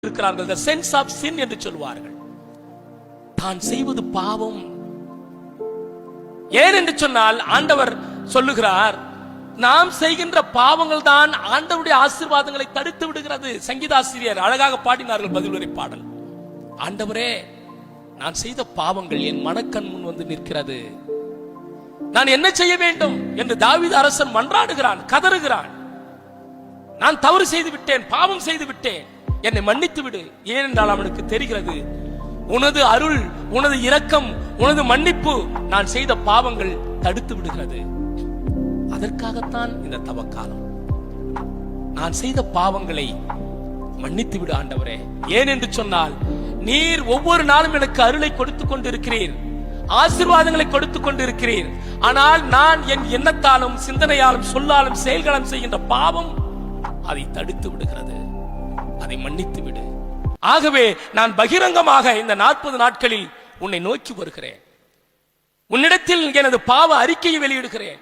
இருக்கிறார்கள். the sense of sin என்று சொல்வார்கள். தான் செய்வது பாவம். ஏன் என்று சொன்னால் ஆண்டவர் சொல்லுகிறார், நாம் செய்கின்ற பாவங்கள் தான் ஆண்டவருடைய ஆசீர்வாதங்களை தடுத்து விடுகிறது. சங்கீதாசிரியர் அழகாக பாடினார்கள் பதிலுரை பாடல். ஆண்டவரே, நான் செய்த பாவங்கள் என் மனக்கண் முன் வந்து நிற்கிறது, நான் என்ன செய்ய வேண்டும் என்று தாவீது அரசன் மன்றாடுகிறான், கதறுகிறான். நான் தவறு செய்து விட்டேன், பாவம் செய்து விட்டேன், என்னை மன்னித்து விடு. ஏனென்றால் அவனுக்கு தெரிகிறது, உனது அருள், உனது இரக்கம், உனது மன்னிப்பு நான் செய்த பாவங்கள் தடுத்து விடுகிறது. அதற்காகத்தான் இந்த தவக்காலம். நான் செய்த பாவங்களை மன்னித்து விடு ஆண்டவரே. ஏன் என்று சொன்னால், நீர் ஒவ்வொரு நாளும் எனக்கு அருளை கொடுத்துக் கொண்டிருக்கிறீர், ஆசீர்வாதங்களை கொடுத்துக் கொண்டிருக்கிறீர். ஆனால் நான் என் எண்ணத்தாலும் சிந்தனையாலும் சொல்லாலும் செயல்களும் செய்கின்ற பாவம் அதை தடுத்து விடுகிறது. அதை மன்னித்து விடு. ஆகவே நான் பகிரங்கமாக இந்த 40 நாட்களில் உன்னை நோக்கி வருகிறேன். உன்னிடத்தில் எனது பாவ அறிக்கையை வெளியிடுகிறேன்.